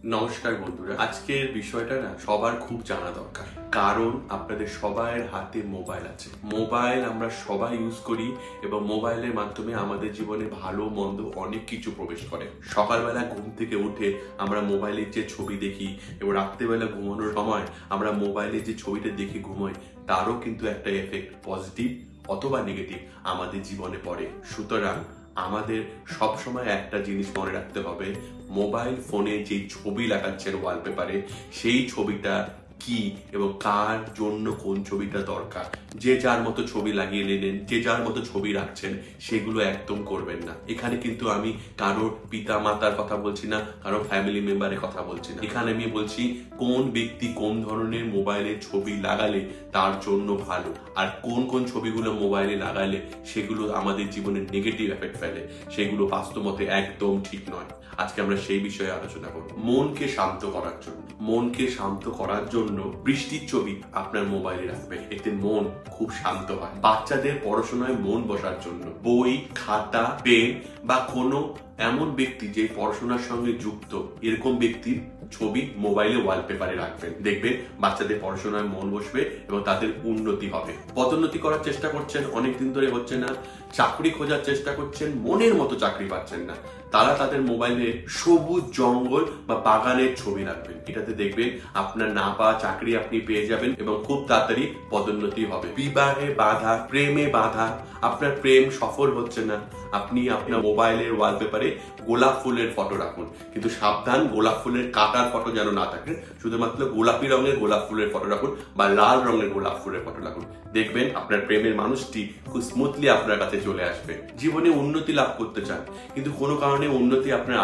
নমস্কার বন্ধুরা, আজকের বিষয়টা না সবার খুব জানা দরকার। কারণ আপনাদের সবার হাতে মোবাইল আছে। মোবাইল আমরা সবাই ইউজ করি এবং মোবাইলের মাধ্যমে আমাদের জীবনে ভালো মন্দ অনেক কিছু প্রবেশ করে। সকালবেলা ঘুম থেকে উঠে আমরা মোবাইলের যে ছবি দেখি এবং রাত্রেবেলা ঘুমানোর সময় আমরা মোবাইলের যে ছবিটা দেখে ঘুমাই, তারও কিন্তু একটা এফেক্ট পজিটিভ অথবা নেগেটিভ আমাদের জীবনে পড়ে। সুতরাং আমাদের সবসময় একটা জিনিস মনে রাখতে হবে, মোবাইল ফোনে যে ছবি লাগাচ্ছেন ওয়ালপেপারে, সেই ছবিটা কি এবং কার জন্য কোন ছবিটা দরকার। যে যার মতো ছবি লাগিয়ে নিলেন, যে যার মতো ছবি রাখছেন, সেগুলো একদম করবেন না। এখানে কিন্তু আমি কারোর পিতা মাতার কথা বলছি না, কারোর ফ্যামিলি মেম্বারের কথা বলছি না। এখানে আমি বলছি কোন ব্যক্তি কোন ধরনের মোবাইলে ছবি লাগালে তার জন্য ভালো, আর কোন কোন ছবিগুলো মোবাইলে লাগালে সেগুলো আমাদের জীবনে নেগেটিভ এফেক্ট ফেলে, সেগুলো বাস্তবতে একদম ঠিক নয়। আজকে আমরা সেই বিষয়ে আলোচনা করব। মনকে শান্ত করার জন্য, মনকে শান্ত করার জন্য বৃষ্টির ছবি আপনার মোবাইলে রাখবেন, এতে মন খুব শান্ত হয়। বাচ্চাদের পড়াশোনায় মন বসার জন্য বই, খাতা, পেন বা কোনো এমন ব্যক্তি যে পড়াশোনার সঙ্গে যুক্ত, এরকম ব্যক্তির ছবি মোবাইলে ওয়ালপেপারে রাখবেন। দেখবেন বাচ্চাদের পড়াশোনায় মন বসবে এবং তাদের উন্নতি হবে। পদোন্নতি করার চেষ্টা করছেন, অনেকদিন ধরে হচ্ছে না, চাকরি খোঁজার চেষ্টা করছেন, মনের মতো চাকরি পাচ্ছেন না, তারা তাদের মোবাইলে সবুজ জঙ্গল বা বাগানের ছবি রাখবেন। এটাতে দেখবেন আপনার না পাওয়া চাকরি আপনি পেয়ে যাবেন এবং খুব তাড়াতাড়ি পদোন্নতি হবে। বিবাহে বাধা, প্রেমে বাধা, আপনার প্রেম সফল হচ্ছে না, আপনি আপনার মোবাইলের ওয়ালপেপারে গোলাপ ফুলের ফটো রাখুন, কিন্তু সাবধান, গোলাপ ফুলের কাটার ফটো যেন না থাকে। শুধুমাত্র গোলাপি রঙের গোলাপ ফুলের ফটো রাখুন বা লাল রঙের গোলাপ ফুলের ফটো রাখুন। দেখবেন আপনার প্রেমের মানুষটি খুব স্মুথলি আপনার কাছে চলে আসবে। জীবনে উন্নতি লাভ করতে চান কিন্তু কোনো কারণে উন্নতি আপনার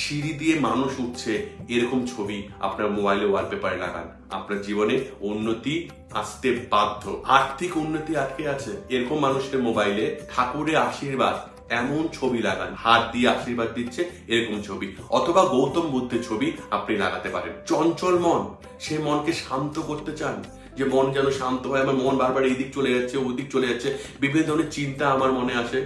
সিঁড়ি দিয়ে মানুষ উঠছে, এরকম ছবি আপনার মোবাইলে ওয়ালপেপারে লাগান, আপনার জীবনে উন্নতি আসতে বাধ্য। আর্থিক উন্নতি আটকে আছে, এরকম মানুষের মোবাইলে ঠাকুরের আশীর্বাদ এমন ছবি লাগান, হাত দিয়ে আশীর্বাদ দিচ্ছে এরকম ছবি, অথবা গৌতম বুদ্ধের ছবি আপনি লাগাতে পারেন। চঞ্চল মন, সে মনকে শান্ত করতে চান, যে মন যেন শান্ত হয়, আমার মন বারবার এইদিক চলে যাচ্ছে ওদিক চলে যাচ্ছে, বিভিন্ন ধরনের চিন্তা আমার মনে আসে,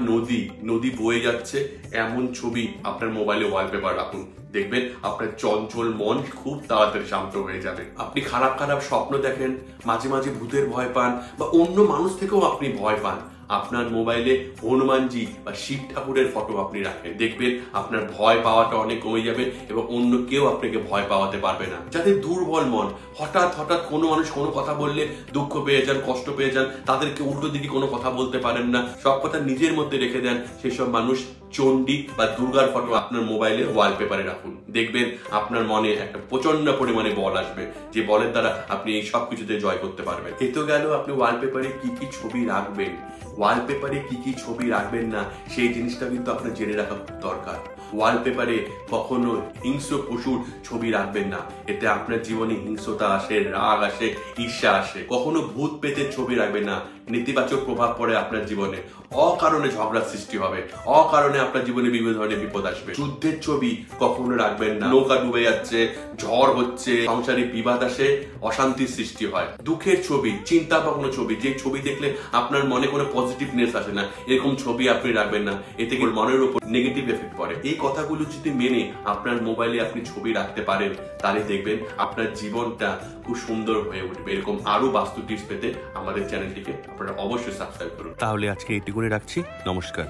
নদী বয়ে যাচ্ছে, এমন ছবি আপনার মোবাইলে ওয়ালপেপার রাখুন। দেখবেন আপনার চঞ্চল মন খুব তাড়াতাড়ি শান্ত হয়ে যাবে। আপনি খারাপ খারাপ স্বপ্ন দেখেন, মাঝে মাঝে ভূতের ভয় পান বা অন্য মানুষ থেকেও আপনি ভয় পান, আপনার মোবাইলে হনুমানজি বা শিব ঠাকুরের ফটো আপনি রাখেন, দেখবেন আপনার ভয় পাওয়াটা অনেক কমে যাবে এবং অন্য কেউ আপনাকে ভয় পাওয়াতে পারবে না। যাদের দুর্বল মন, হঠাৎ কোনো মানুষ কোনো কথা বললে দুঃখ পেয়ে যান, কষ্ট পেয়ে যান, তাদেরকে উল্টো দিকে কোনো কথা বলতে পারেন না, সব কথা নিজের মধ্যে রেখে দেন, সেসব মানুষ চণ্ডী বা দুর্গার ফটো আপনার মোবাইলে ওয়ালপেপারে রাখুন। দেখবেন আপনার মনে একটা প্রচন্ড পরিমাণে বল আসবে, যে বলের দ্বারা আপনি এই সব কিছুতে জয় করতে পারবেন। এ তো গেল আপনি ওয়ালপেপারে কি কি ছবি রাখবেন। ওয়ালপেপারে কি কি ছবি রাখবেন না, সেই জিনিসটা কিন্তু আপনার জেনে রাখা দরকার। ওয়ালপেপারে কখনো হিংস্র পশুর ছবি রাখবেন না, এতে আপনার জীবনে হিংস্রতা আসে, রাগ আসে, ঈর্ষা আসে। কখনো ভূত পেতের ছবি রাখবেন না, নেতিবাচক প্রভাব পড়ে আপনার জীবনে, অকারণে ঝগড়ার সৃষ্টি হবে, অকারণে আপনার জীবনে বিভিন্ন ধরনের বিপদ আসবে। যুদ্ধের ছবি কখনো রাখবেন না, নৌকা ডুবে যাচ্ছে, ঝড় হচ্ছে, সংসারে বিবাদ আসে, অশান্তির সৃষ্টি হয়। দুঃখের ছবি, চিন্তা বা কোনো ছবি, যে ছবি দেখলে আপনার মনে কোনো পজিটিভনেস আসে না, এরকম ছবি আপনি রাখবেন না, এতে করে মনের উপর নেগেটিভ এফেক্ট পড়ে। এই কথাগুলো যদি মেনে আপনার মোবাইলে আপনি ছবি রাখতে পারেন, তাহলে দেখবেন আপনার জীবনটা খুব সুন্দর হয়ে উঠবে। এরকম আরো বাস্তু টিপস পেতে আমাদের চ্যানেলটিকে আপনারা অবশ্যই সাবস্ক্রাইব করুন। তাহলে আজকে এটুকুনি রাখছি। নমস্কার।